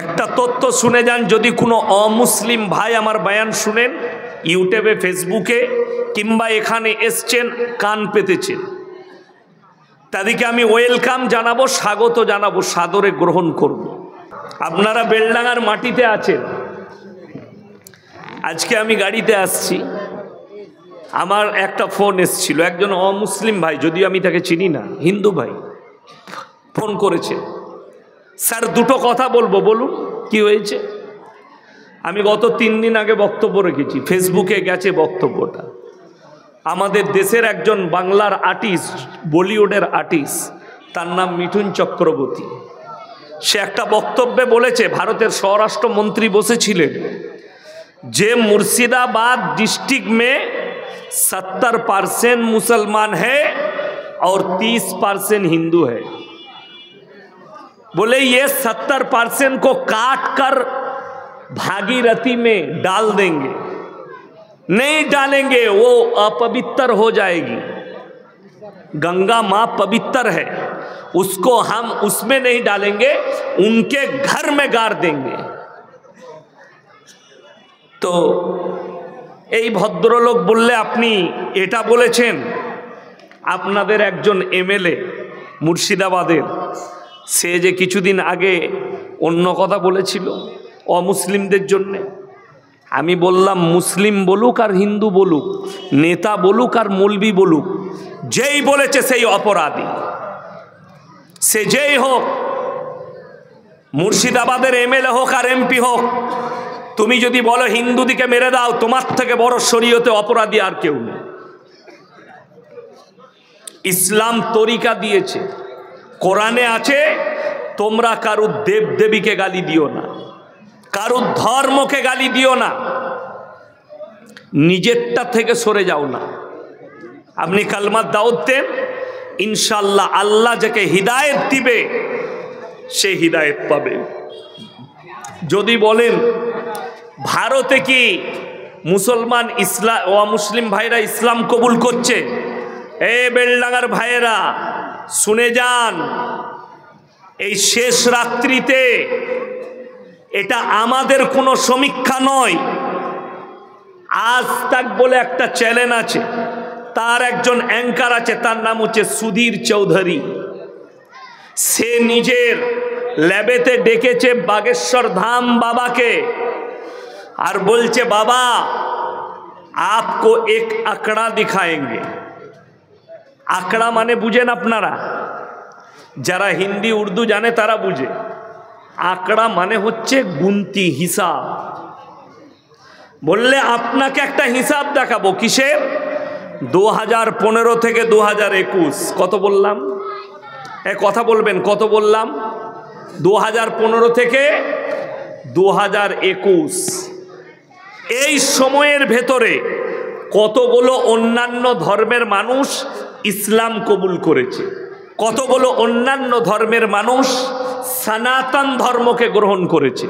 একটা তথ্য শুনে যান, যদি কোনো অমুসলিম ভাই আমার বয়ান শুনেন ইউটিউবে, ফেসবুকে কিংবা এখানে এসছেন, কান পেতেছেন, তাদেরকে আমি ওয়েলকাম জানাবো, স্বাগত জানাবো, সাদরে গ্রহণ করব। আপনারা বেলডাঙ্গার মাটিতে আছেন। আজকে আমি গাড়িতে আসছি, আমার একটা ফোন এসছিল, একজন অমুসলিম ভাই, যদিও আমি তাকে চিনি না, হিন্দু ভাই ফোন করেছে। স্যার দুটো কথা বলবো, বলুন কি হয়েছে। আমি গত 3 দিন আগে বক্তব্য রেখেছি, ফেসবুকে গেছে বক্তব্যটা। আমাদের দেশের একজন বাংলার আর্টিস্ট, বলিউডের আর্টিস্ট, তার নাম মিঠুন চক্রবর্তী। সে একটা বক্তব্যে বলেছে, ভারতের স্বরাষ্ট্রমন্ত্রী বসেছিলেন, যে মুর্শিদাबाद डिस्ट्रिक्ट में 70% मुसलमान है और 30% हिंदू है। बोले ये 70% को काट कर भागीरथी में डाल देंगे, नहीं डालेंगे वो अपवित्र हो जाएगी। गंगा माँ पवित्र है, उसको हम उसमें नहीं डालेंगे, उनके घर में गाड़ देंगे। तो এই ভদ্রলোক বললে, আপনি এটা বলেছেন? আপনাদের একজন এমএলএ মুর্শিদাবাদের, সে যে কিছুদিন আগে অন্য কথা বলেছিল অমুসলিমদের জন্যে। আমি বললাম, মুসলিম বলুক আর হিন্দু বলুক, নেতা বলুক আর মৌলবি বলুক, যেই বলেছে সেই অপরাধী, সে যেই হোক, মুর্শিদাবাদের এমএলএ হোক আর এমপি হোক, তুমি যদি বলো হিন্দুদিকে মেরে দাও, তোমার থেকে বড় শরীয়তে অপরাধী আর কেউ নেই। ইসলাম তরিকা দিয়েছে, কোরআনে আছে, তোমরা কারু দেব দেবীকে গালি দিও না, কারু ধর্মকে গালি দিও না, নিজেরটা থেকে সরে যাও না। আপনি কালমার দাওয়াত দেন, ইনশাআল্লাহ আল্লাহ যাকে হিদায়েত দিবে সে হিদায়েত পাবে। যদি বলেন ভারতে কি মুসলমান মুসলিম ভাইরা ইসলাম কবুল করছে, এ বেলডাঙ্গার ভাইয়েরা শুনে যান, এই শেষ রাত্রিতে, এটা আমাদের কোনো সমীক্ষা নয়। আজ তাক বলে একটা চ্যানেল আছে, তার একজন অ্যাঙ্কার আছে, তার নাম হচ্ছে সুধীর চৌধুরী। সে নিজের ল্যাবেতে ডেকেছে বাগেশ্বর ধাম বাবাকে, আর বলছে, বাবা आपको एक आंकड़ा दिखाएंगे। आंकड़ा माने बुझेन আপনারা, যারা হিন্দি উর্দু জানে তারা বুঝে। আঁকড়া মানে হচ্ছে গুনতি, হিসাব। বললে আপনাকে একটা হিসাব দেখাবো, কিসের? 2015 থেকে 2021। কত বললাম? কথা বলবেন, কত বললাম? 2015 থেকে 2021। এই সময়ের ভেতরে কতগুলো অন্যান্য ধর্মের মানুষ ইসলাম কবুল করেছে, কতগুলো অন্যান্য ধর্মের মানুষ সনাতন ধর্মকে গ্রহণ করেছে।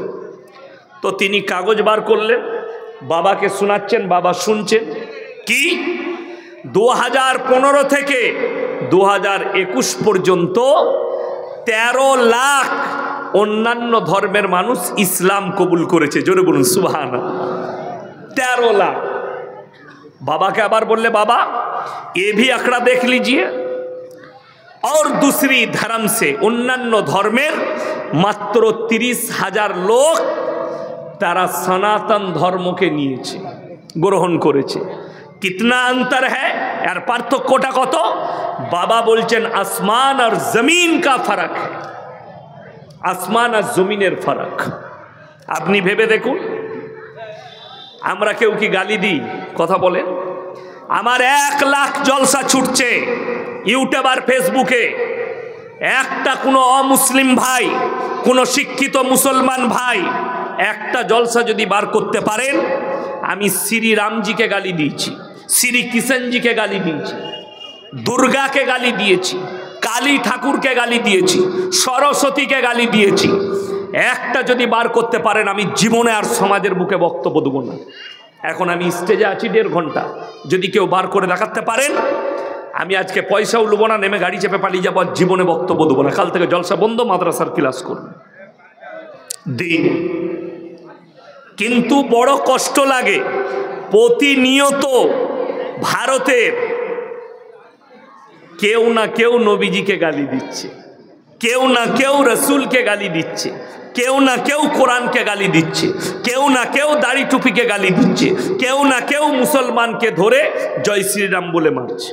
তো তিনি কাগজ বার করলেন, বাবাকে শোনাচ্ছেন, বাবা শুনছেন। কি 2015 থেকে 2021 পর্যন্ত 13 লাখ অন্যান্য ধর্মের মানুষ ইসলাম কবুল করেছে। জোরে বলুন সুবহানাল্লাহ। 13 লাখ। বাবাকে আবার বললে, बाबा ये भी आंकड़ा देख लीजिए, और दूसरी धर्म से अन्यान्य धर्मेर मात्र 30,000 लोग तारा सनातन धर्म के निয়েছে, গ্রহণ করেছে। कितना अंतर है, यार पार्थक्यটা কত? बाबा बोलছেন आसमान और जमीन का फर्क है, आसमान और जमीনের फर्क। আপনি ভেবে দেখুন, আমরা কেউ কি গালি দিই? কথা বলেন। আমার 1 লাখ জলসা ছুটছে ইউটিউব আর ফেসবুকে, একটা কোনো অমুসলিম ভাই, কোনো শিক্ষিত মুসলমান ভাই একটা জলসা যদি বার করতে পারেন, আমি শ্রী রামজিকে গালি দিয়েছি, শ্রী কৃষ্ণজিকে গালি দিয়েছি, দুর্গাকে গালি দিয়েছি, কালী ঠাকুরকে গালি দিয়েছি, সরস্বতীকে গালি দিয়েছি। একটা যদি বার করতে পারেন, আমি জীবনে আর সমাজের বুকে বক্তব্য দেব না। এখন আমি স্টেজে আছি 1.5 ঘন্টা, যদি কেউ বার করে দেখাতে পারেন, আমি আজকে পয়সাও নেবো না, নেমে গাড়ি চেপে পালিয়ে যাবো, জীবনে বক্তব্য দেবো না। কাল থেকে জলসা বন্ধ, মাদ্রাসার ক্লাস করব। দিন। কিন্তু বড় কষ্ট লাগে, প্রতিনিয়ত ভারতের কেউ না কেউ নবীজিকে গালি দিচ্ছে, কেউ না কেউ রসুলকে গালি দিচ্ছে, কেউ না কেউ কোরআনকে গালি দিচ্ছে, কেউ না কেউ দাড়ি টুপিকে গালি দিচ্ছে, কেউ না কেউ মুসলমানকে ধরে জয় শ্রীরাম বলে মারছে।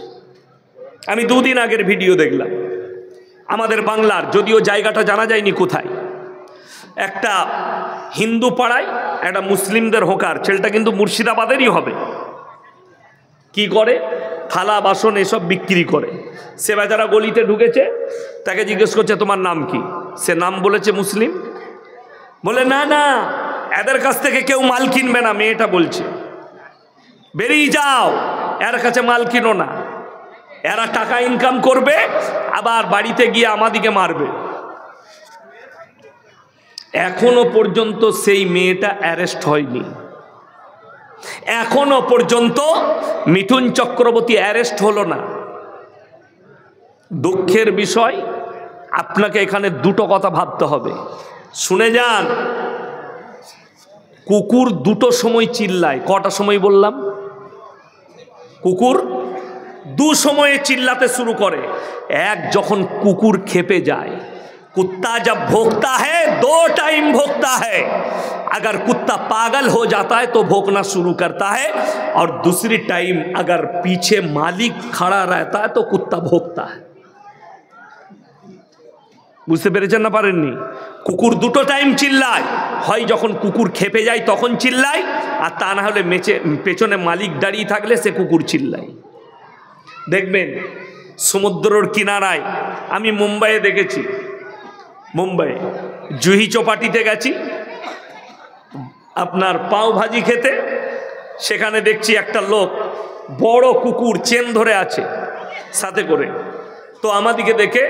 আমি দুদিন আগের ভিডিও দেখলাম, আমাদের বাংলার, যদিও জায়গাটা জানা যায়নি কোথায়, একটা হিন্দু পাড়ায় একটা মুসলিমদের হোকার, ছেলেটা কিন্তু মুর্শিদাবাদেরই হবে, কি করে থালা বাসন এসব বিক্রি করে। সে বেচারা গলিতে ঢুকেছে, তাকে জিজ্ঞেস করছে তোমার নাম কি? সে নাম বলেছে মুসলিম। বলে না না, এদের কাছ থেকে কেউ মাল কিনবে না। মেয়েটা বলছে বেরিয়ে যাও, এর কাছে মাল কিনো না, এরা টাকা ইনকাম করবে আবার বাড়িতে গিয়ে আমাদিকে মারবে। এখনো পর্যন্ত সেই মেয়েটা অ্যারেস্ট হয়নি, এখনো পর্যন্ত মিঠুন চক্রবর্তী অ্যারেস্ট হলো না। দুঃখের বিষয়, আপনাকে এখানে দুটো কথা ভাবতে হবে, শুনে যান। কুকুর দুটো সময় চিল্লায়। কটা সময় বললাম? কুকুর দু সময়ে চিল্লাতে শুরু করে। এক, যখন কুকুর खेपे যায়, कुत्ता जब भौंकता है 2 टाइम भौंकता है, अगर कुत्ता पागल हो जाता है तो भौंकना शुरू करता है, और दूसरी टाइम अगर पीछे मालिक खड़ा रहता है तो कुत्ता भौंकता है। বুঝতে পেরেছেন না পারেননি? কুকুর দুটো টাইম চিল্লায়, হয় যখন কুকুর খেপে যায় তখন চিল্লায়, আর তা না হলে পেছনে মালিক দাঁড়িয়ে থাকলে সে কুকুর চিল্লায়। দেখবেন সমুদ্রের কিনারায়, আমি মুম্বাইয়ে দেখেছি, মুম্বাই জুহি চৌপাটিতে গেছি আপনার পাও ভাজি খেতে, সেখানে দেখছি একটা লোক বড় কুকুর চেন ধরে আছে সাথে করে, তো আমাদিকে দেখে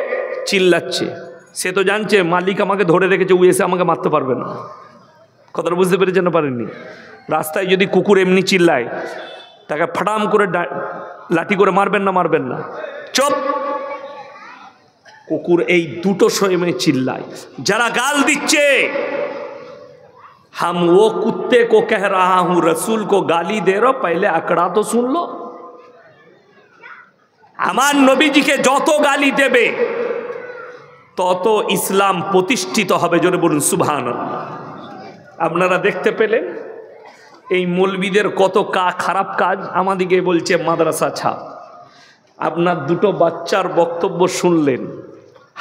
চিল্লাচ্ছে। সে তো জানছে মালিক আমাকে ধরে রেখেছে, ও এসে আমাকে মারতে পারবে না। কথাটা বুঝতে পেরেছেন না পারেননি? রাস্তায় যদি কুকুর এমনি চিল্লায়, তাকে ফাটাম করে লাঠি করে মারবেন না? মারবেন না, চুপ। কুকুর এই দুটো সময় চিল্লায়। যারা গাল দিচ্ছে, हम वो कुत्ते को कह रहा हूं रसूल को गाली दे रहा, पहले आंकड़ा तो सुन लो। আমার নবীজিকে যত গালি দেবে তত ইসলাম প্রতিষ্ঠিত হবে। জোরে বলুন সুবহানাল্লাহ। আপনারা দেখতে পেলেন এই মৌলবীদের কত খারাপ কাজ। আমাদিকে বলছে মাদ্রাসা ছাপ। আপনার দুটো বাচ্চার বক্তব্য শুনলেন,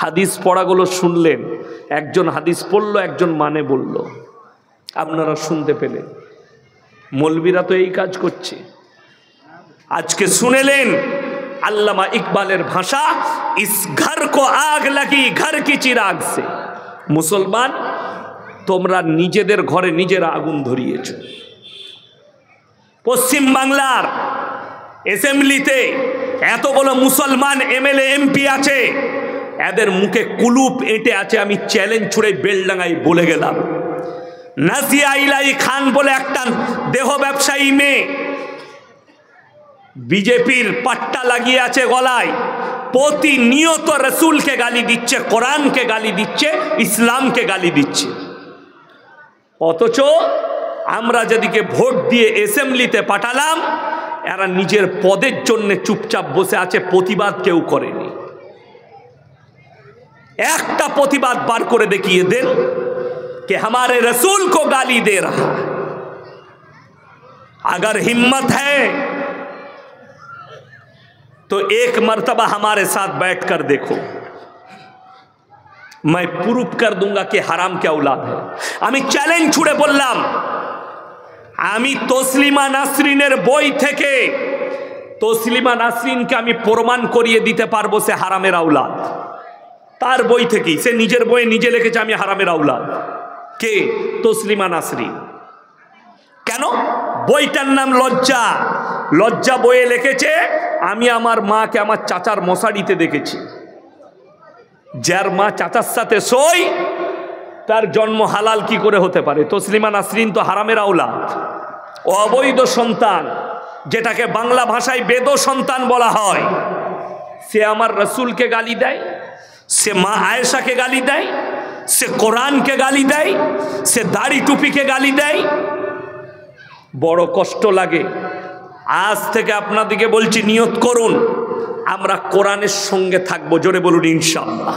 হাদিস পড়াগুলো শুনলেন, একজন হাদিস পড়লো, একজন মানে বলল, আপনারা শুনতে পেলেন। মৌলবীরা তো এই কাজ করছে। আজকে শুনেলেন আল্লামা ইকবালের ভাষা, ইস ঘর কো আগ লাগি ঘর কি চিরাগ সে। মুসলমান, তোমরা নিজেদের ঘরে নিজেরা আগুন ধরিয়েছ। পশ্চিম বাংলার অ্যাসেম্বলিতে এতগুলো মুসলমান এমএলএ এমপি আছে, এদের মুখে কুলুপ এঁটে আছে। আমি চ্যালেঞ্জ ছুড়ে বেলডাঙ্গায় বলে গেলাম, নাজিয়া ইলাই খান বলে একটা দেহ ব্যবসায়ী মেয়ে বিজেপির পাট্টা লাগিয়ে আছে গলায়, প্রতিনিয়ত রসুলকে গালি দিচ্ছে, কোরআনকে গালি দিচ্ছে, ইসলামকে গালি দিচ্ছে। অথচ আমরা যেদিকে ভোট দিয়ে অ্যাসেম্বলিতে পাঠালাম, এরা নিজের পদের জন্য চুপচাপ বসে আছে, প্রতিবাদ কেউ করেনি। একটা প্রতিবাদ বার করে দেখিয়ে দেন कि हमारे रसूल को गाली दे रहा है। अगर हिम्मत है तो एक मर्तबा हमारे साथ बैठकर देखो, मैं प्रूफ कर दूंगा कि हराम क्या औलाद है। আমি চ্যালেঞ্জ ছুড়ে বললাম, আমি তসলিমা নাসরিনের বই থেকে তসলিমা নাসরিনকে আমি প্রমাণ করিয়ে দিতে পারবো সে হারামের আওলাদ। তার বই থেকেই, সে নিজের বইয়ে নিজে লিখেছে আমি হারামের আওলাদ। কে? তসলিমা নাসরিন। কেন? বইটার নাম লজ্জা। লজ্জা বইয়ে লিখেছে, আমি আমার মাকে আমার চাচার মশারিতে দেখেছি। যার মা চাচার সাথে শোয় তার জন্ম হালাল কি করে হতে পারে? তসলিমা নাসরিন তো হারামের আওলাদ, অবৈধ সন্তান, যেটাকে বাংলা ভাষায় বেদ সন্তান বলা হয়। সে আমার রসুলকে গালি দেয়, সে মা আয়েশাকে গালি দেয়, সে কোরআনকে গালি দেয়, সে দাড়ি টুপিকে গালি দেয়। বড় কষ্ট লাগে। আজ থেকে আপনাদেরকে বলছি, নিয়ত করুন আমরা কোরআনের সঙ্গে থাকবো। জোরে বলুন ইনশাআল্লাহ।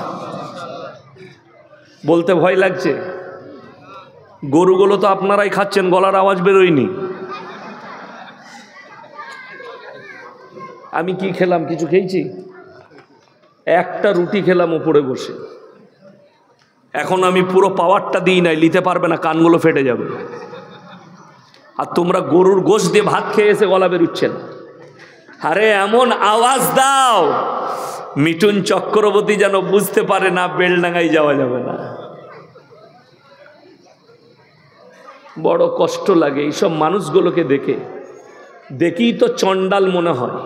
বলতে ভয় লাগছে? গরুগুলো তো আপনারাই খাচ্ছেন, গলার আওয়াজ বেরোয়নি। আমি কি খেলাম? কিছু খেয়েছি? একটা রুটি খেলাম উপরে বসে। এখন আমি পুরো পাওয়ারটা দিই নাই, নিতে পারবে না, কানগুলো ফেটে যাবে। আর তোমরা গরুর গোশত দিয়ে ভাত খেয়ে এসে গলা বেরোচ্ছে না। আরে এমন আওয়াজ দাও মিঠুন চক্রবর্তী যেন বুঝতে পারে না বেলডাঙ্গায় যাওয়া যাবে না। বড় কষ্ট লাগে এইসব মানুষগুলোকে দেখে। দেখেই তো চণ্ডাল মনে হয়।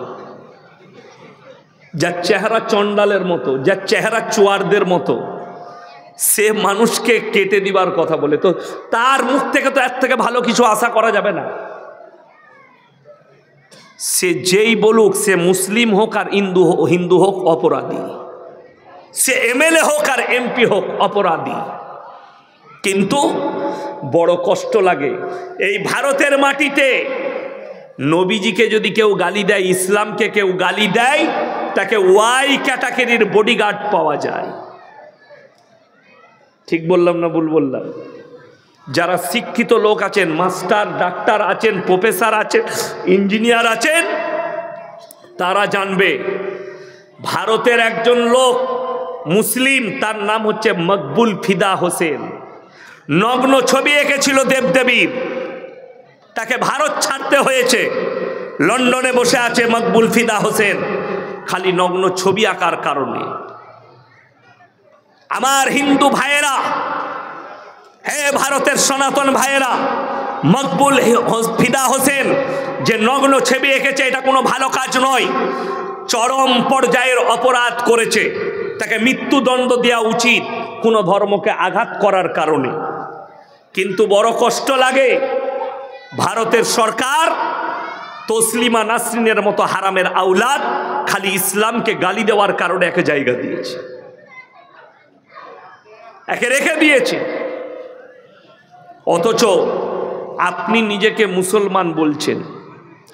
যার চেহারা চণ্ডালের মতো, যার চেহারা চুয়ারদের মতো, সে মানুষকে কেটে দিবার কথা বলে, তো তার মুখ থেকে তো এর থেকে ভালো কিছু আশা করা যাবে না। সে যেই বলুক, সে মুসলিম হোক আর হিন্দু হোক অপরাধী, সে এমএলএ হোক আর এমপি হোক অপরাধী। কিন্তু বড় কষ্ট লাগে এই ভারতের মাটিতে নবীজিকে যদি কেউ গালি দেয়, ইসলামকে কেউ গালি দেয়, তাকে ওয়াই ক্যাটাগরির বডিগার্ড পাওয়া যায়। ঠিক বললাম না ভুল বললাম? যারা শিক্ষিত লোক আছেন, মাস্টার ডাক্তার আছেন, প্রফেসর আছেন, ইঞ্জিনিয়ার আছেন, তারা জানবে ভারতের একজন লোক মুসলিম, তার নাম হচ্ছে মকবুল ফিদা হোসেন। নগ্ন ছবি এঁকেছিল দেবদেবীর, তাকে ভারত ছাড়তে হয়েছে। লন্ডনে বসে আছে মকবুল ফিদা হোসেন, খালি নগ্ন ছবি আঁকার কারণে। আমার হিন্দু ভাইয়েরা, হে ভারতের সনাতন ভাইয়েরা, মকবুল ফিদা হোসেন যে নগ্ন ছবি এঁকেছে, এটা কোনো ভালো কাজ নয়, চরম পর্যায়ের অপরাধ করেছে। তাকে মৃত্যুদণ্ড দেওয়া উচিত কোনো ধর্মকে আঘাত করার কারণে। কিন্তু বড় কষ্ট লাগে ভারতের সরকার তসলিমা নাসরিনের মতো হারামের আওলাদ খালি ইসলামকে গালি দেওয়ার কারণে একে জায়গা দিয়েছে, একে রেখে দিয়েছে। অথচ আপনি নিজেকে মুসলমান বলছেন।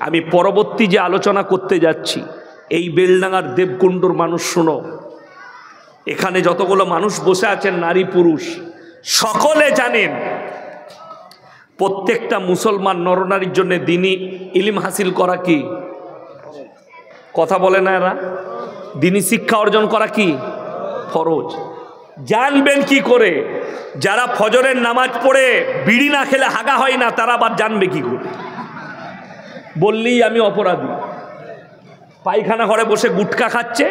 আমি পরবর্তী যে আলোচনা করতে যাচ্ছি, এই বেলডাঙ্গার দেবকুণ্ডুর মানুষ শোনো, এখানে যতগুলো মানুষ বসে আছেন, নারী পুরুষ সকলে জানেন প্রত্যেকটা মুসলমান নরনারীর জন্য দিনী ইলম হাসিল করা কি কথা বলে না এরা? দিনী শিক্ষা অর্জন করা কি ফরজ। জানবেন কি করে? যারা ফজরের নামাজ পড়ে বিড়ি না খেলে হাগা হয় না, তারা আবার জানবে কি করে? বললেই আমি অপরাধী। পায়খানা ঘরে বসে গুটখা খাচ্ছে,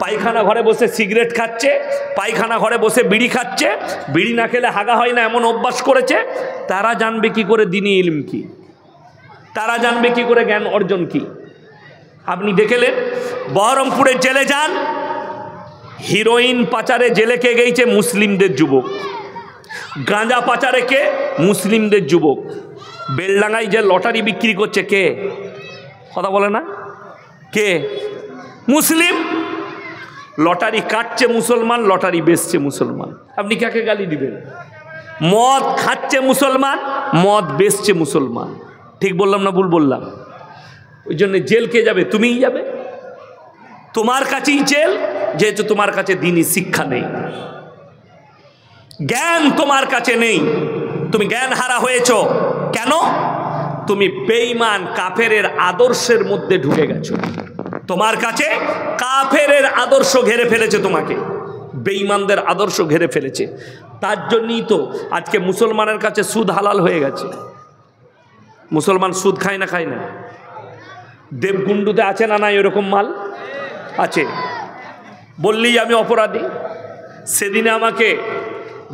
পায়খানা ঘরে বসে সিগারেট খাচ্ছে, পায়খানা ঘরে বসে বিড়ি খাচ্ছে, বিড়ি না খেলে হাগা হয় না এমন অভ্যাস করেছে, তারা জানবে কি করে দ্বীনি ইলম কি? তারা জানবে কি করে জ্ঞান অর্জন কি? আপনি দেখলেন বহরমপুরের জেলে যান, হিরোইন পাচারে জেলে কে গেছে? মুসলিমদের যুবক। গাঁজা পাচারে কে? মুসলিমদের যুবক। বেলডাঙ্গায় যে লটারি বিক্রি করছে কে? কথা বলে না? কে? মুসলিম। লটারি কাটছে মুসলমান, লটারি বেচছে মুসলমান। আপনি কাকে গালি দিবেন? মদ খাচ্ছে মুসলমান, মদ বেচছে মুসলমান। ঠিক বললাম না ভুল বললাম? ওই জন্য জেল কে যাবে? তুমিই যাবে। তোমার কাছেই জেল, যেহেতু তোমার কাছে দ্বীনি শিক্ষা নেই, জ্ঞান তোমার কাছে নেই, তুমি জ্ঞান হারা হয়েছ। কেন? তুমি বেঈমান কাফেরের আদর্শের মধ্যে ঢুকে গেছো। তোমার কাছে কাফেরের আদর্শ ঘিরে ফেলেছে, তোমাকে বেঈমানদের আদর্শ ঘিরে ফেলেছে। তার জন্যই তো আজকে মুসলমানের কাছে সুদ হালাল হয়ে গেছে। মুসলমান সুদ খায় না? খায় না? দেবকুণ্ডুতে আছে না নাই এরকম মাল? আছে। বললেই আমি অপরাধী। সেদিনে আমাকে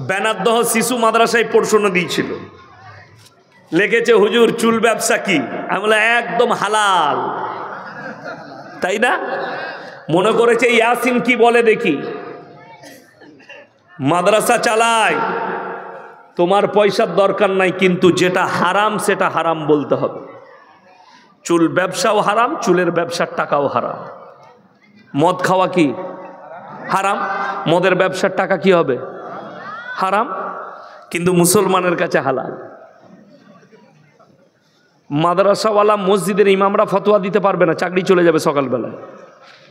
বেনাদ্দহ শিশু মাদ্রাসায় পড়াশোনা দিয়েছিল, লিখেছে হুজুর চুল ব্যবসা কি? আমি বললাম একদম হালাল। তাই না? মনে করেছে ইয়াসিন কি বলে দেখি। মাদ্রাসা চালায়, তোমার পয়সার দরকার নাই, কিন্তু যেটা হারাম সেটা হারাম বলতে হবে। চুল ব্যবসাও হারাম, চুলের ব্যবসার টাকাও হারাম। মদ খাওয়া কি হারাম? মদের ব্যবসার টাকা কি হবে? হারাম, কিন্তু মুসলমানের কাছে হালাল। মাদ্রাসাওয়ালা মসজিদের ইমামরা ফতোয়া দিতে পারবে না, চাকরি চলে যাবে সকালবেলায়।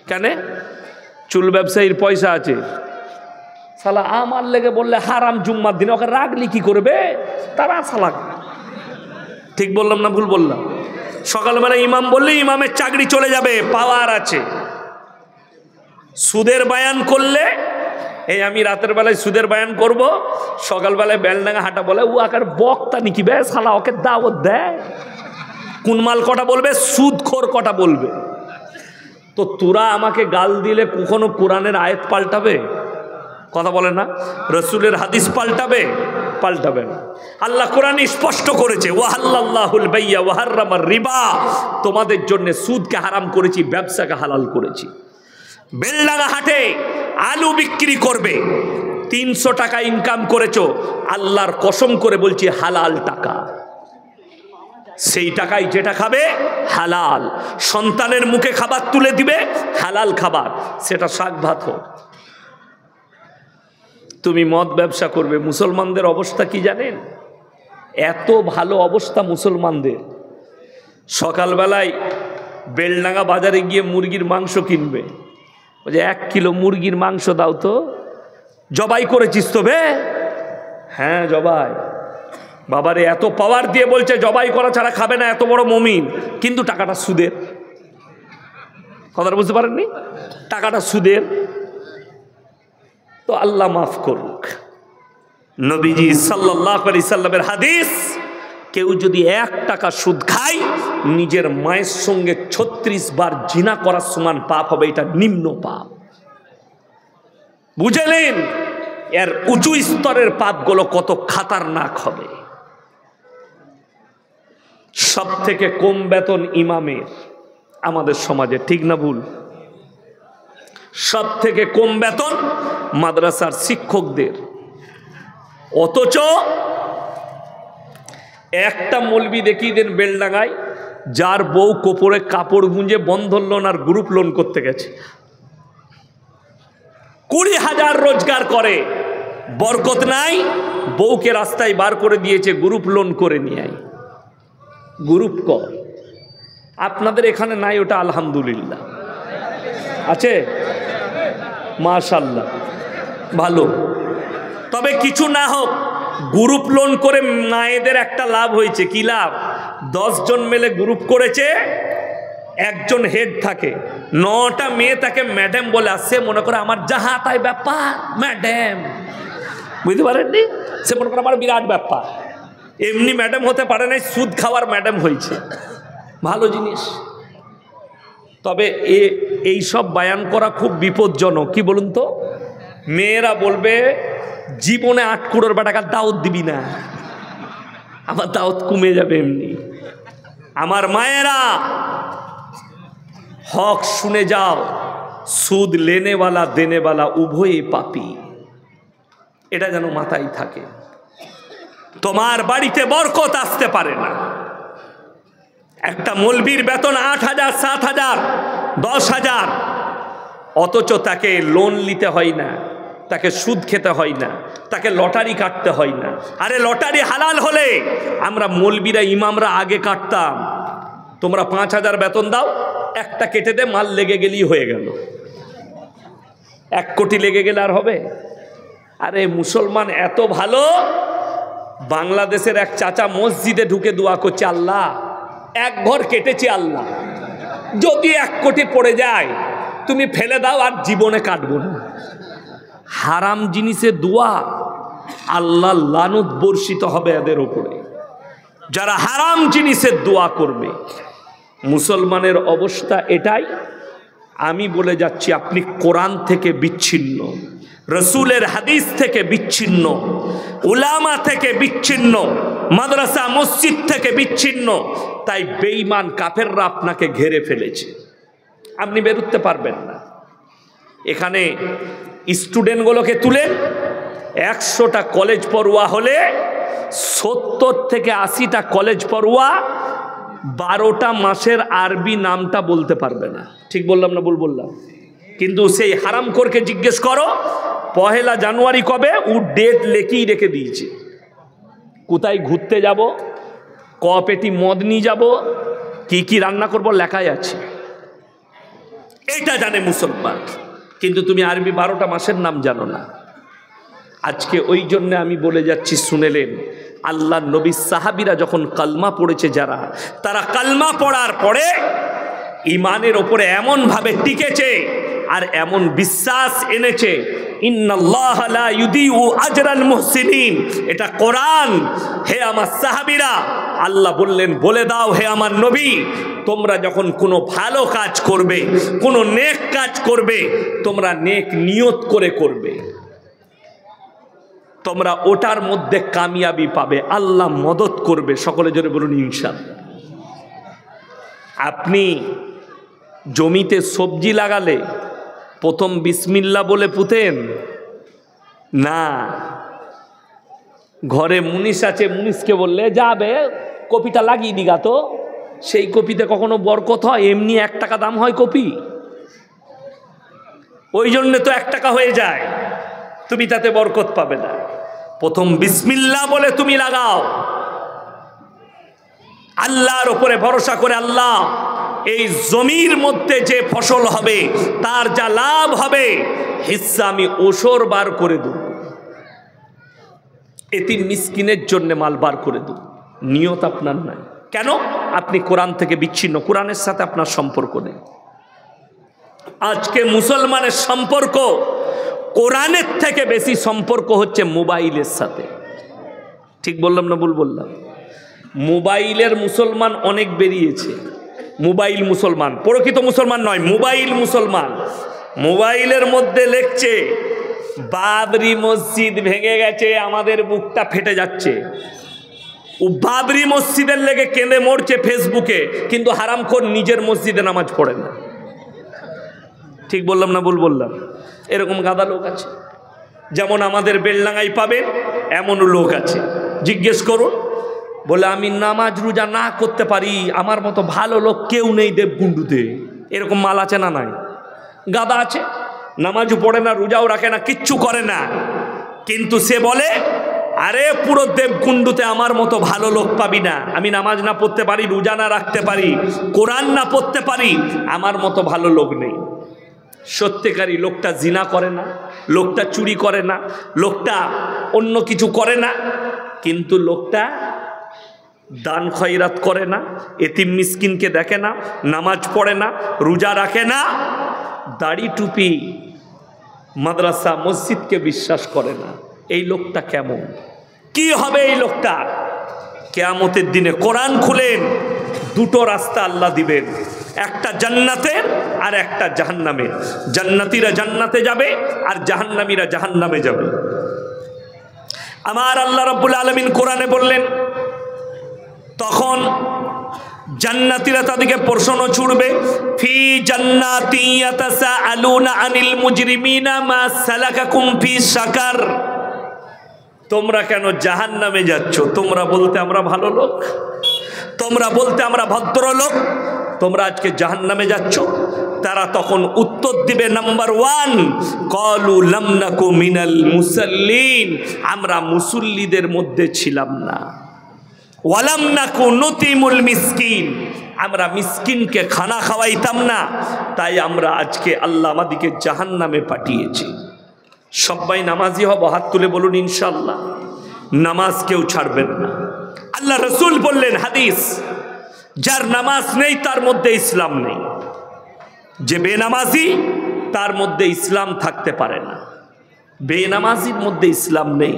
কেন? চুল ব্যবসায়ীর পয়সা আছে, সালা আমার লেগে বললে হারাম জুম্মার দিনে, ওকে রাগলি কি করবে তারা সালা। ঠিক বললাম না ভুল বললাম? সকালবেলা ইমাম বললে ইমামের চাকরি চলে যাবে, পাওয়ার আছে। সুদের বায়ান করলে, এই আমি রাতের বেলায় সুদের বায়ান করব, সকালবেলায় বেলডাঙ্গা হাঁটা বলে ও আকার বক্তা নাকি বে সালা, ওকে দাওয়াত দেয়। কুনমাল কটা বলবে, সুদখোর কটা বলবে। তো তোরা আমাকে গাল দিলে কখনো কোরআনের আয়াত পাল্টাবে? কথা বলে না। রসুলের হাদিস পাল্টাবে? পাল্টাবে না। আল্লাহ কোরআনে স্পষ্ট করেছে, ওয়াহাল্লাল্লাহুল বাইয়া ওয়া হাররামার রিবা, তোমাদের জন্য সুদকে হারাম করেছি, ব্যবসাকে হালাল করেছি। বেলডাঙ্গা হাটে আলু বিক্রি করবে, 300 টাকা ইনকাম করেছো, আল্লাহর কসম করে বলছি হালাল টাকা। সেই টাকায় যেটা খাবে হালাল, সন্তানের মুখে খাবার তুলে দিবে হালাল খাবার, সেটা শাক ভাত হোক। তুমি মদ ব্যবসা করবে, মুসলমানদের অবস্থা কি জানেন? এত ভালো অবস্থা মুসলমানদের, সকালবেলায় বেলডাঙ্গা বাজারে গিয়ে মুরগির মাংস কিনবে, ওই যে 1 কিলো মুরগির মাংস দাও তো। জবাই করেছিস তো বে? হ্যাঁ জবাই। বাবারে এত পাওয়ার দিয়ে বলছে জবাই করা ছাড়া খাবে না, এত বড় মমিন, কিন্তু টাকাটা সুদের। কথাটা বুঝতে পারেননি? টাকাটা সুদের। তো আল্লাহ মাফ করুক। নবীজি সাল্লাল্লাহু আলাইহি সাল্লামের হাদিস, কেউ যদি 1 টাকা সুদ খায়, নিজের মায়ের সঙ্গে 36 বার জিনা করার সমান পাপ হবে। এটা নিম্ন পাপ। বুঝলেন এর উঁচু স্তরের পাপগুলো কত খাতারনাক হবে। সব থেকে কম বেতন ইমামের আমাদের সমাজে, ঠিক না ভুল? সব থেকে কম বেতন মাদ্রাসার শিক্ষকদের। অথচ একটা মৌলবি দেখিয়ে দেন বেলডাঙ্গায়, যার বউ কোপরে কাপড় গুঁজে বন্ধন লোন আর গ্রুপ লোন করতে গেছে, 20,000 রোজগার করে, বরকত নাই, বউকে রাস্তায় বার করে দিয়েছে, গ্রুপ লোন করে নিয়ে আয়, গ্রুপ কর। আপনাদের এখানে নাই ওটা? আলহামদুলিল্লাহ আছে, মাশাআল্লাহ, ভালো। তবে কিছু না হোক, গ্রুপ লোন করে মায়েদের একটা লাভ হয়েছে। কি লাভ? 10 জন মিলে গ্রুপ করেছে, একজন হেড থাকে, 9টা মেয়ে তাকে ম্যাডাম বলে আসছে, মনে করে আমার যাহা তাই ব্যাপার ম্যাডাম। বুঝতে পারেননি? সে মনে করে আমার বিরাট ব্যাপার। এমনি ম্যাডাম হতে পারে নাই, সুদ খাওয়ার ম্যাডাম হয়েছে। ভালো জিনিস। তবে এই সব বায়ান করা খুব বিপজ্জনক। কি বলুন তো? মেয়েরা বলবে জীবনে 8 কুড়োর টাকা দাওয়াত দিবি না, আমার দাওয়াত কমে যাবে এমনি। আমার মায়েরা, হক শুনে যাও, সুদ লেনেওয়ালা দেনেওয়ালা উভয়ই পাপী, এটা যেন মাথায় থাকে। তোমার বাড়িতে বরকত আসতে পারে না। একটা মৌলবীর বেতন 8,000, 7,000, 10,000, অথচ তাকে লোন নিতে হয় না, তাকে সুদ খেতে হয় না, তাকে লটারি কাটতে হয় না। আরে লটারি হালাল হলে আমরা মৌলবীরা ইমামরা আগে কাটতাম। তোমরা 5,000 বেতন দাও, একটা কেটে দে, মাল লেগে গেলেই হয়ে গেল। 1 কোটি লেগে গেলে আর হবে? আরে মুসলমান এত ভালো, বাংলাদেশের এক চাচা মসজিদে ঢুকে দোয়া করছে, আল্লাহ 1 ঘর কেটেছি, আল্লাহ যদি 1 কোটি পড়ে যায় তুমি ফেলে দাও, আর জীবনে কাটবো না। হারাম জিনিসের দোয়া, আল্লাহ লানত বর্ষিত হবে এদের উপরে, যারা হারাম জিনিসের দোয়া করবে। মুসলমানের অবস্থা এটাই। আমি বলে যাচ্ছি, আপনি কোরআন থেকে বিচ্ছিন্ন, রসুলের হাদিস থেকে বিচ্ছিন্ন, উলামা থেকে বিচ্ছিন্ন, মাদ্রাসা মসজিদ থেকে বিচ্ছিন্ন, তাই বেঈমান কাফেররা আপনাকে ঘেরে ফেলেছে, আপনি বেরোতে পারবেন না। এখানে স্টুডেন্টগুলোকে তুলেন, 100টা কলেজ পড়ুয়া হলে 70 থেকে 80টা কলেজ পড়ুয়া 12টা মাসের আরবি নামটা বলতে পারবে না। ঠিক বললাম না ভুল বললাম? কিন্তু সেই হারামখোরকে জিজ্ঞেস করো 1 জানুয়ারি কবে, ও ডেট লেখেই রেখে দিয়েছে। কোথায় ঘুরতে যাব, ক পেটি মদ নিয়ে যাব, কি কি রান্না করব লেখাই আছে। এটা জানে মুসলমান, কিন্তু তুমি আরবি 12টা মাসের নাম জানো না। আজকে ওই জন্য আমি বলে যাচ্ছি, শুনেলেন আল্লাহ নবী সাহাবীরা যখন কালমা পড়েছে, যারা তারা কালমা পড়ার পরে ইমানের ওপরে এমন ভাবে টিকেছে আর এমন বিশ্বাস এনেছে, ইন্নাল্লাহ লা ইউদিউ আজরাল মুহসিনিন, এটা কোরআন। হে আমার সাহাবীরা, আল্লাহ বললেন বলে দাও হে আমার নবী, তোমরা যখন কোনো ভালো কাজ করবে, কোনো নেক কাজ করবে, তোমরা নেক নিয়ত করে করবে, তোমরা ওটার মধ্যে কামিয়াবি পাবে, আল্লাহ মদত করবে। সকলে জোরে বলুন ইনশাআল্লাহ। আপনি জমিতে সবজি লাগালে প্রথম বিসমিল্লাহ বলে পুঁতেন না, ঘরে মুনিশ আছে, মুনিশকে বললে যাবে কপিটা লাগিয়ে দিগা, তো সেই কপিতে কখনো বরকত হয়? এমনি 1 টাকা দাম হয় কপি, ওই জন্যে তো 1 টাকা হয়ে যায়, তুমি তাতে বরকত পাবে না। প্রথম বিসমিল্লাহ বলে তুমি লাগাও, আল্লাহর উপরে ভরসা করে, আল্লাহ এই জমির মধ্যে যে ফসল হবে তার যা লাভ হবে হিস্সা আমি ওসর বার করে দেব, এতিম মিসকিনের জন্য মাল বার করে দেব। নিয়ত আপনার নাই, কেন? আপনি কোরআন থেকে বিচ্ছিন্ন, কোরআনের সাথে আপনার সম্পর্ক নেই। আজকে মুসলমানের সম্পর্ক কোরআনের থেকে বেশি সম্পর্ক হচ্ছে মোবাইলের সাথে। ঠিক বললাম না ভুল বললাম? মোবাইলের মুসলমান অনেক বেরিয়েছে, মোবাইল মুসলমান, প্রকৃত মুসলমান নয়, মোবাইল মুসলমান। মোবাইলের মধ্যে লিখছে বাবরি মসজিদ ভেঙে গেছে, আমাদের বুকটা ফেটে যাচ্ছে। ও বাবরি মসজিদের লেগে কেঁদে মরছে ফেসবুকে, কিন্তু হারামখোর নিজের মসজিদে নামাজ পড়ে না। ঠিক বললাম না ভুল বললাম? এরকম গাদা লোক আছে, যেমন আমাদের বেলডাঙ্গায় পাবেন এমনও লোক আছে। জিজ্ঞেস করুন, বলে আমি নামাজ রোজা না করতে পারি, আমার মতো ভালো লোক কেউ নেই দেবকুণ্ডুতে। এরকম মাল আছে না নাই? গাদা আছে, নামাজও পড়ে না, রোজাও রাখে না, কিচ্ছু করে না, কিন্তু সে বলে আরে পুরো দেবকুণ্ডুতে আমার মতো ভালো লোক পাবি না। আমি নামাজ না পড়তে পারি, রোজা না রাখতে পারি, কোরআন না পড়তে পারি, আমার মতো ভালো লোক নেই। সত্যিকারী লোকটা জিনা করে না, লোকটা চুরি করে না, লোকটা অন্য কিছু করে না, কিন্তু লোকটা দান খয়রাত করে না, এতিম মিসকিনকে দেখে না, নামাজ পড়ে না, রোজা রাখে না, দাড়ি টুপি মাদ্রাসা মসজিদকে বিশ্বাস করে না। এই লোকটা কেমন, কি হবে এই লোকটা? কিয়ামতের দিনে কোরআন খুলেন, 2টো রাস্তা আল্লাহ দিবেন, একটা জান্নাতের আর একটা জাহান্নামের। জান্নাতীরা জান্নাতে যাবে আর জাহান্নামীরা জাহান্নামে যাবে। আমার আল্লাহ রাব্বুল আলামিন কোরআনে বললেন, তখন জান্নাতীরা তাদেরকে প্রশ্ন ছুড়বে, ফি জান্নাতি ইয়াতাসাআলুনা আনিল মুজরিমিনা মা সালাকাকুম ফি সাকার, তোমরা কেন জাহান্নামে যাচ্ছ? তোমরা বলতে আমরা ভালো লোক, তোমরা বলতে আমরা ভদ্রলোক, তোমরা আজকে জাহান্নামে যাচ্ছ। তারা তখন উত্তর দিবে, নাম্বার 1, ক্বালু লাম নাকু মিনাল মুসাল্লিন, আমরা মুসল্লিদের মধ্যে ছিলাম না। ওয়ালাম নাকু নুতিমুল মিসকিন, আমরা মিসকিনকে খানা খাওয়াইতাম না, তাই আমরা আজকে আল্লাহ আমাদেরকে জাহান্নামে পাঠিয়েছি। সবাই নামাজি হব, হাত তুলে বলুন ইনশাআল্লাহ। নামাজ কেউ ছাড়বেন না। আল্লাহ রসুল বললেন হাদিস, যার নামাজ নেই তার মধ্যে ইসলাম নেই, যে বেনামাজি তার মধ্যে ইসলাম থাকতে পারে না। বেনামাজির মধ্যে ইসলাম নেই।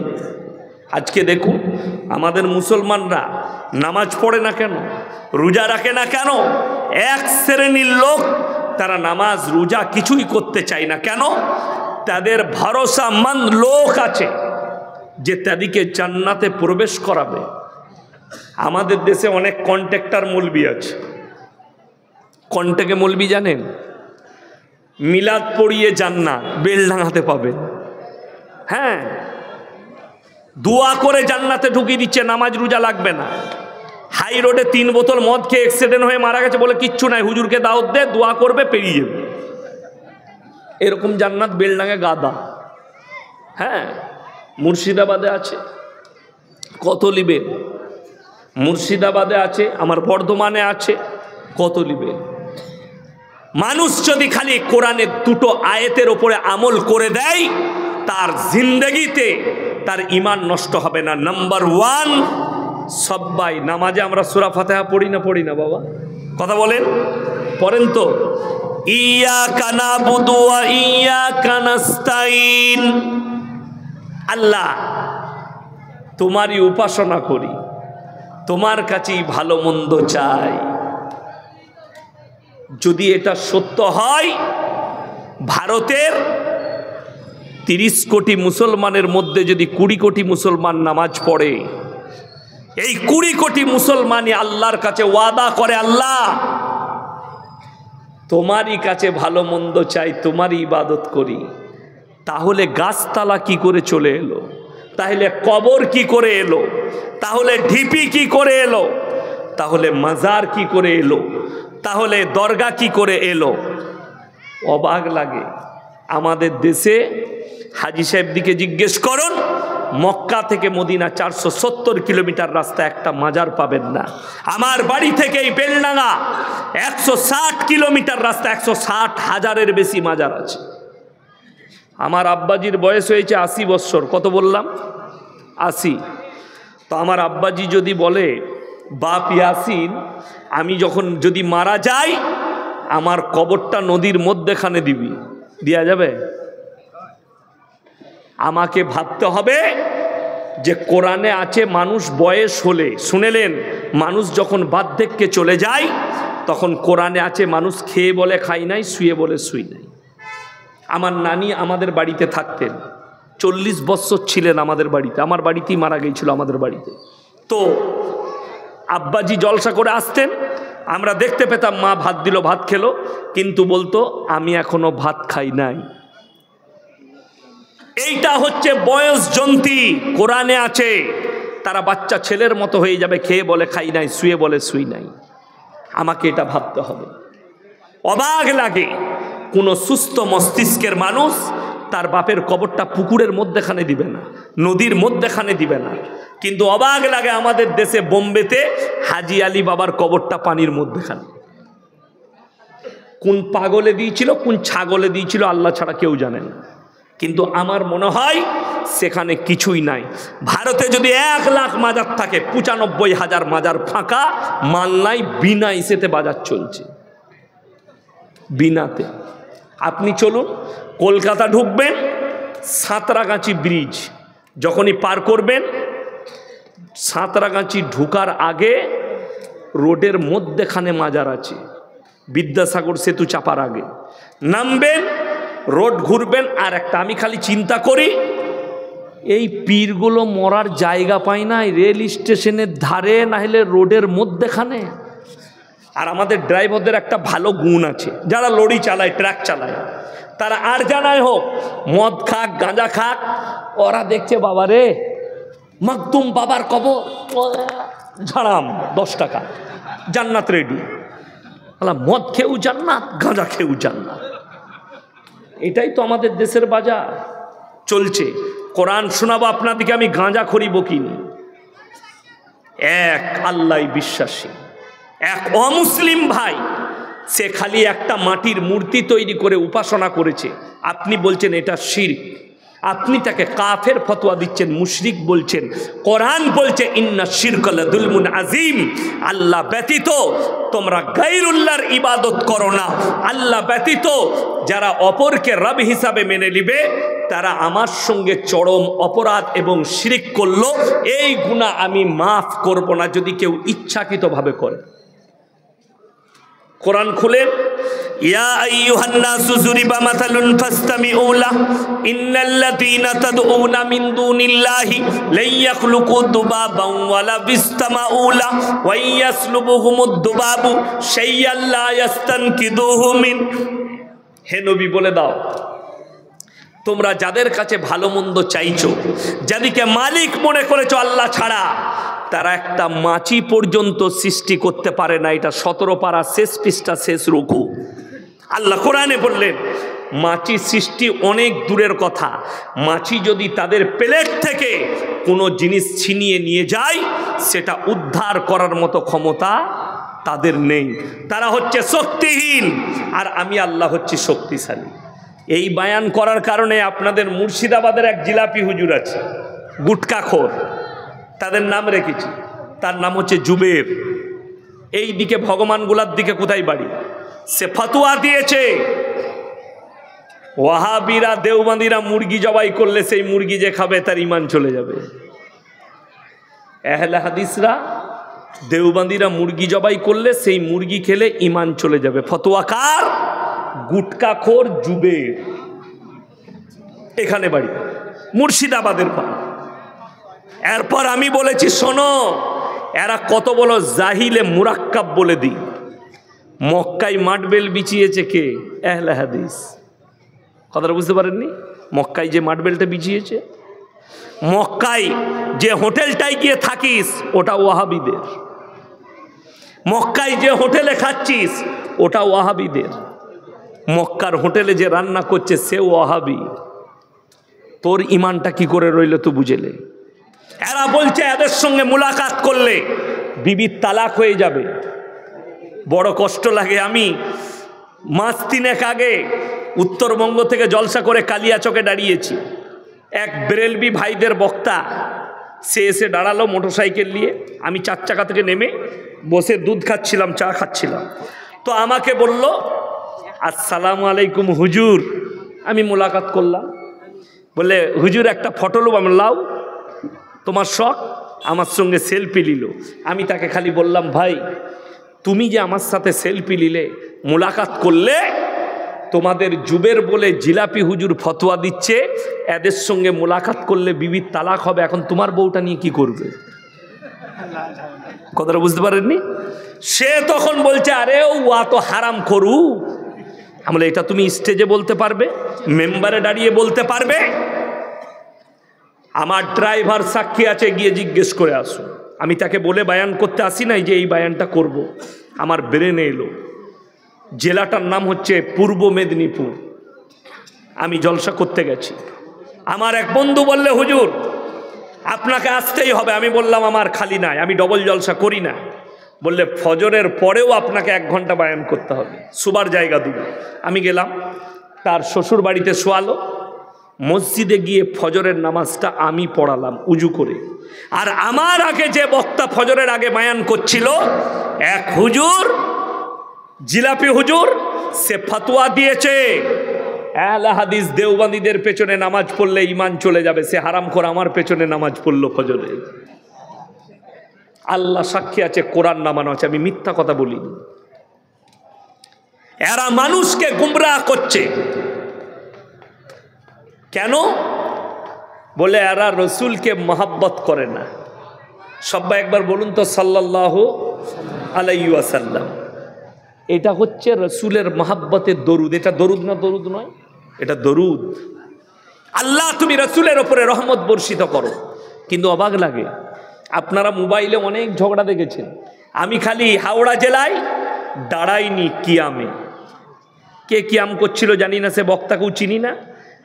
আজকে দেখুন আমাদের মুসলমানরা নামাজ পড়ে না কেন, রোজা রাখে না কেন? এক শ্রেণীর লোক, তারা নামাজ রোজা কিছুই করতে চায় না। কেন? তাদের ভরসামান লোক আছে যে তাদেরকে জান্নাতে প্রবেশ করাবে। আমাদের দেশে অনেক কন্ট্রাক্টর মৌলবি আছে। কন্ট্রাক্টে মৌলবি জানেন? মিলাদ পড়িয়ে জান্নাত বেলডাঙ্গাতে পাবে। হ্যাঁ, দোয়া করে জান্নাতে ঢুকিয়ে দিচ্ছে, নামাজ রোজা লাগবে না। হাই রোডে 3 বোতল মদ খেয়ে অ্যাক্সিডেন্ট হয়ে মারা গেছে, বলে কিচ্ছু নাই, হুজুরকে দাওয়াত দে, দোয়া করবে, পেরিয়ে যাবে। এরকম জান্নাত বেলডাঙে গাদা। হ্যাঁ, মুর্শিদাবাদে আছে, কত লিবেন? মুর্শিদাবাদে আছে, আমার বর্ধমানে আছে, কত লিবেন? মানুষ যদি খালি কোরআনের দুটো আয়াতের ওপরে আমল করে দেয়, তার জিন্দেগিতে তার ঈমান নষ্ট হবে না। নাম্বার ওয়ান, সবাই নামাজে আমরা সূরা ফাতিহা পড়ি না বাবা? কথা বলেন, পড়েন তো? ইয়াকা নাবুদু ওয়া ইয়াকা নাস্তাইন। আল্লাহ, তোমারই উপাসনা করি, তোমার কাছেই ভালো মন্দ চাই। যদি এটা সত্য হয়, ভারতের 30 কোটি মুসলমানের মধ্যে যদি 20 কোটি মুসলমান নামাজ পড়ে, এই 20 কোটি মুসলমানই আল্লাহর কাছে ওয়াদা করে, আল্লাহ তোমারই কাছে ভালো মন্দ চাই, তোমারই ইবাদত করি। তাহলে গাছতলা কি করে চলে এলো? তাহলে কবর কি করে এলো? তাহলে ঢিপি কি করে এলো? তাহলে মাজার কি করে এলো? তাহলে দরগা কি করে এলো? অবাক লাগে। আমাদের দেশে হাজী সাহেব দিকে জিজ্ঞেস করুন, মক্কা থেকে মদিনা 470 কিলোমিটার রাস্তা, একটা মাজার পাবেন না। আমার বাড়ি থেকে এই বেলডাঙ্গা 160 কিলোমিটার রাস্তা, 160,000-এর বেশি মাজার আছে। আমার আব্বাজির বয়স হয়েছে 80 বৎসর। কত বললাম? 80। তো আমার আব্বাজি যদি বলে, বাপ ইয়াসিন, আমি যখন যদি মারা যাই, আমার কবরটা নদীর মধ্যেখানে দিবি, দেয়া যাবে? আমাকে ভাবতে হবে যে কোরআনে আছে মানুষ বয়স হলে, শুনেলেন, মানুষ যখন বার্ধক্যে চলে যায়, তখন কোরআনে আছে মানুষ খেয়ে বলে খাই নাই, শুয়ে বলে শুই নাই। আমার নানি আমাদের বাড়িতে থাকতেন, 40 বৎসর ছিলেন আমাদের বাড়িতে, আমার বাড়িতেই মারা গিয়েছিল আমাদের বাড়িতে। তো আব্বাজি জলসা করে আসতেন, আমরা দেখতে পেতাম, মা ভাত দিল, ভাত খেলো, কিন্তু বলতো আমি এখনো ভাত খাই নাই। এইটা হচ্ছে বয়স জন্তি, কোরআনে আছে। তারা বাচ্চা ছেলের মতো হয়ে যাবে, খেয়ে বলে খাই নাই, শুয়ে বলে শুই নাই। আমাকে এটা ভাবতে হবে। অবাক লাগে, কোনো সুস্থ মস্তিষ্কের মানুষ তার বাপের কবরটা পুকুরের মধ্যেখানে দিবে না, নদীর মধ্যেখানে দিবে না। কিন্তু অবাক লাগে আমাদের দেশে বোম্বেতে হাজী আলী বাবার কবরটা পানির মধ্যেখানে। কোন পাগলে দিয়েছিল, কোন ছাগলে দিয়েছিল, আল্লাহ ছাড়া কেউ জানে না। কিন্তু আমার মনে হয় সেখানে কিছুই নাই। ভারতে যদি 1 লাখ মাজার থাকে, 95,000 মাজার ফাঁকা, মাল নাই, বিনা ইসেতে বাজার চলছে, বিনাতে। আপনি চলুন, কলকাতা ঢুকবেন, সাঁতরাগাছি ব্রিজ যখনই পার করবেন, সাঁতরাগাছি ঢুকার আগে রোডের মধ্যেখানে মাজার আছে, বিদ্যাসাগর সেতু চাপার আগে নামবেন, রোড ঘুরবেন, আর একটা আমি খালি চিন্তা করি, এই পীরগুলো মরার জায়গা পায় না রেল স্টেশনের ধারে, না হলে রোডের মধ্যেখানে। আর আমাদের ড্রাইভারদের একটা ভালো গুণ আছে, যারা লরি চালায়, ট্রাক চালায়, তারা আর জানায় হোক, মদ খাক, গাঁজা খাক, ওরা দেখছে বাবা রে, মাকদুম বাবার কবর, ঝাড়াম 10 টাকা, জান্নাত রেডি। মদ খেয়েও জান্নাত, গাঁজা খেয়েও জান্নাত। এটাই তো আমাদের দেশের বাজার চলছে। কোরআন শোনাবো আপনাদেরকে, আমি গাঁজা খড়ি বকিনি। এক আল্লাহ বিশ্বাসী এক অমুসলিম ভাই, সে খালি একটা মাটির মূর্তি তৈরি করে উপাসনা করেছে। আপনি বলছেন এটা শিরক, আপনি তাকে কাফের ফতোয়া দিচ্ছেন, মুশরিক বলছেন। কোরআন বলছে ইন্না শিরকা লাযুলমুন আযীম, আল্লাহ ব্যতীত তোমরা গায়রুল্লাহর ইবাদত করো না। আল্লাহ ব্যতীত যারা অপরকে রব হিসাবে মেনে নিবে, তারা আমার সঙ্গে চরম অপরাধ এবং শিরক করলো। এই গুনাহ আমি মাফ করব না যদি কেউ ইচ্ছাকৃতভাবে করে। কোরআন খুলেন, ইয়া আইয়ুহান নাসু যুরিবা মাসালুন ফাসতামিউ লাহু ইন্নাল্লাযীনা তাদউনা মিন দুনিল্লাহি লা ইয়াখলুকু দুবাবান ওয়ালা বিসতামাউ লাহু ওয়া ইয়াসলুবুহুমুদ দুবাবু শাইআন লা ইয়াস্তানকিদুহু মিন। হে নবী বলে দাও, তোমরা যাদের কাছে ভালো মন্দ চাইছো, যাদেরকে মালিক মনে করেছো আল্লাহ ছাড়া, তারা একটা মাছি পর্যন্ত সৃষ্টি করতে পারে না। এটা 17 পারা শেষ পৃষ্ঠা শেষ রুকু। আল্লাহ কোরআনে বললেন মাছি সৃষ্টি অনেক দূরের কথা, মাছি যদি তাদের প্লেট থেকে কোনো জিনিস ছিনিয়ে নিয়ে যায় সেটা উদ্ধার করার মতো ক্ষমতা তাদের নেই। তারা হচ্ছে শক্তিহীন, আর আমি আল্লাহ হচ্ছি শক্তিশালী। এই বায়ান করার কারণে আপনাদের মুর্শিদাবাদের এক জিলাপি হুজুর আছে, গুটকাখোর, তাদের নাম রেখেছি, তার নাম হচ্ছে জুবের। এই দিকে ভগবানগুলার দিকে কোথায় বাড়ি, সে ফতোয়া দিয়েছে ওয়াহাবিরা দেওবন্দিরা মুরগি জবাই করলে সেই মুরগি যে খাবে তার ঈমান চলে যাবে। আহলে হাদিসরা দেওবন্দিরা মুরগি জবাই করলে সেই মুরগি খেলে ঈমান চলে যাবে। ফতোয়া কার? গুটকাখোর জুবের। এখানে বাড়ি, মুর্শিদাবাদের পা। এরপর আমি বলেছি শোনো, এরা কত বড় জাহিলে মুরাক্কাব বলে দিই। মক্কায় মাটবেল বিছিয়েছে কে? আহলে হাদিস। কথাটা বুঝতে পারেননি? মক্কায় যে মাটবেলটা বিছিয়েছে, মক্কায় যে হোটেলটায় গিয়ে থাকিস ওটা ওয়াহাবিদের, মক্কায় যে হোটেলে খাচ্ছিস ওটা ওয়াহাবিদের, মক্কার হোটেলে যে রান্না করছে সে ওয়াহাবি। তোর ইমানটা কি করে রইল তো বুঝেলে? এরা বলছে এদের সঙ্গে মুলাকাত করলে বিবির তালাক হয়ে যাবে। বড় কষ্ট লাগে। আমি মাস 3 আগে উত্তরবঙ্গ থেকে জলসা করে কালিয়াচকে দাঁড়িয়েছি। এক বেরেলবি ভাইদের বক্তা সে এসে দাঁড়ালো মোটরসাইকেল নিয়ে। আমি 4 চাকা থেকে নেমে বসে দুধ খাচ্ছিলাম, চা খাচ্ছিলাম। তো আমাকে বলল আসসালামু আলাইকুম হুজুর। আমি মোলাকাত করলাম। বলে হুজুর একটা ফটো লো। আমি লাও, তোমার শখ। আমার সঙ্গে সেলফি নিল। আমি তাকে খালি বললাম ভাই তুমি যে আমার সাথে সেলফি নিলে, মোলাকাত করলে, তোমাদের জুবের বলে জিলাপি হুজুর ফতোয়া দিচ্ছে এদের সঙ্গে মোলাকাত করলে বিবির তালাক হবে, এখন তোমার বউটা নিয়ে কি করবে? কথাটা বুঝতে পারেননি? সে তখন বলছে আরে ওয়া তো হারাম করু। আমরা এটা তুমি স্টেজে বলতে পারবে, মেম্বারে দাঁড়িয়ে বলতে পারবে? আমার ড্রাইভার সাক্ষী আছে, গিয়ে জিজ্ঞেস করে আসো। আমি তাকে বলে বায়ান করতে আসি নাই যে এই বায়ানটা করব। আমার ব্রেনে এলো। জেলাটার নাম হচ্ছে পূর্ব মেদিনীপুর। আমি জলসা করতে গেছি। আমার এক বন্ধু বললে হুজুর আপনাকে আসতেই হবে। আমি বললাম আমার খালি নাই, আমি ডবল জলসা করি না। বললে ফজরের পরেও আপনাকে 1 ঘন্টা বায়ান করতে হবে, শোবার জায়গা দেব। আমি গেলাম, তার শ্বশুর বাড়িতে শোয়ালো। মসজিদে গিয়ে ফজরের নামাজটা আমি পড়ালাম উজু করে। আর আমার আগে যে বক্তা ফজরের আগে বায়ান করছিল এক হুজুর, জিলাপি হুজুর, সে ফতোয়া দিয়েছে আহলে হাদিস দেওবন্দীদের পেছনে নামাজ পড়লে ঈমান চলে যাবে। সে হারামখোর আমার পেছনে নামাজ পড়লো ফজরে। আল্লাহ সাক্ষী আছে, কোরআন নামানো আছে, আমি মিথ্যা কথা বলিনি। এরা মানুষকে গুমরাহ করছে। কেন? বলে এরা রসুলকে মহাব্বত করে না। সবাই একবার বলুন তো সাল্লাল্লাহু আলাইহি ওয়াসাল্লাম। এটা হচ্ছে রসুলের মহাব্বতের দরুদ। এটা দরুদ না দরুদ নয়, এটা দরুদ। আল্লাহ তুমি রসুলের ওপরে রহমত বর্ষিত করো। কিন্তু অবাক লাগে, আপনারা মোবাইলে অনেক ঝগড়া দেখেছেন। আমি খালি হাওড়া জেলায় দাঁড়াইনি কিয়ামে। কে কিয়াম করছিল জানি না, সে বক্তাকেও চিনি না।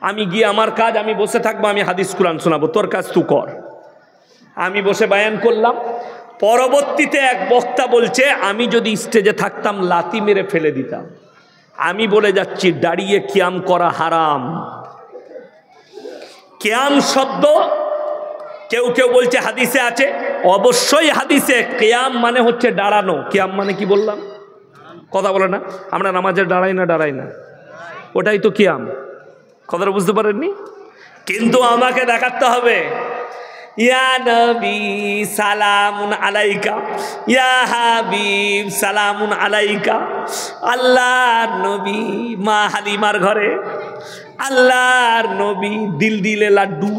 আমি গিয়ে আমার কাজ, আমি বসে থাকবো, আমি হাদিস কুরআন শোনাবো, তোর কাজ তুই কর। আমি বসে বায়ান করলাম। পরবর্তীতে এক বক্তা বলছে আমি যদি স্টেজে থাকতাম লাথি মেরে ফেলে দিতাম। আমি বলে যাচ্ছি দাঁড়িয়ে কিয়াম করা হারাম। কিয়াম শব্দ কেউ কেউ বলছে হাদিসে আছে, অবশ্যই হাদিসে। কিয়াম মানে হচ্ছে দাঁড়ানো। কিয়াম মানে কি বললাম? কথা বলে না, আমরা নামাজে দাঁড়াই না, ওটাই তো কিয়াম। কথাটা বুঝতে পারেননি? কিন্তু আমাকে দেখাতে হবে ইয়া নবী সালামুন আলাইকা, ইয়া হাবিব সালামুন আলাইকা। আল্লাহর নবী মা হালিমার ঘরে, আল্লাহর নবী দিল দিলে লাড্ডু।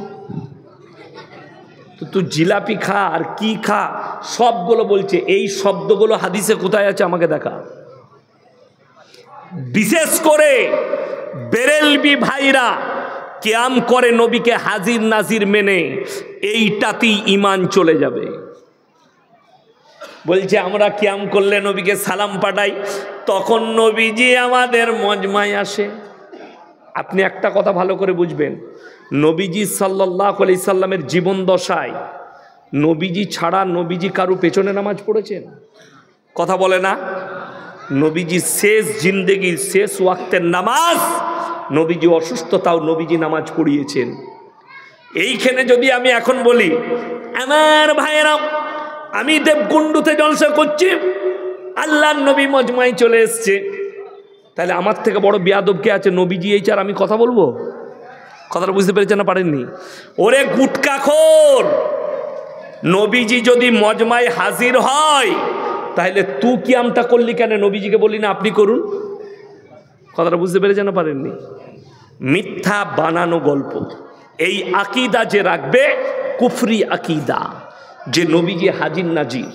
তো তুই জিলাপি খা আর কি খা, সবগুলো বলছে। এই শব্দগুলো হাদিসে কোথায় আছে আমাকে দেখা। বিশেষ করে বেরেলবি ভাইরা কিয়াম করে নবীকে হাজির নাজির মেনে, এইটাতেই ঈমান চলে যাবে। বলছে আমরা কিয়াম করলে নবীকে সালাম পাঠাই, তখন নবীজি আমাদের মজমায় আসে। আপনি একটা কথা ভালো করে বুঝবেন, নবীজি সাল্লাল্লাহু আলাইহি সাল্লামের জীবন দশায় নবীজি ছাড়া নবীজি কারু পেছনে নামাজ পড়েছেন? কথা বলে না? নবীজি শেষ জিন্দেগির শেষ ওয়াক্তের নামাজ, নবীজি অসুস্থতাও নবীজি নামাজ পড়িয়েছেন। এইখানে যদি আমি এখন বলি আমার ভাইয়েরা আমি দেবকুণ্ডুতে জলসা করছি, আল্লাহর নবী মজমায় চলে এসছে, তাহলে আমার থেকে বড় বেয়াদব কে আছে? নবীজি এই চার আমি কথা বলবো? কথাটা বুঝতে পেরেছেন না পারেননি? ওরে গুটকাখোর, নবীজি যদি মজমায় হাজির হয় তাহলে তুই কি আমটা করলি কেন? নবীজিকে বলি না আপনি করুন? কথাটা বুঝতে পেরেছেন না পারেননি? মিথ্যা বানানো গল্প। এই আকিদা যে রাখবে কুফরি আকিদা, যে নবীজি হাজির নাজির,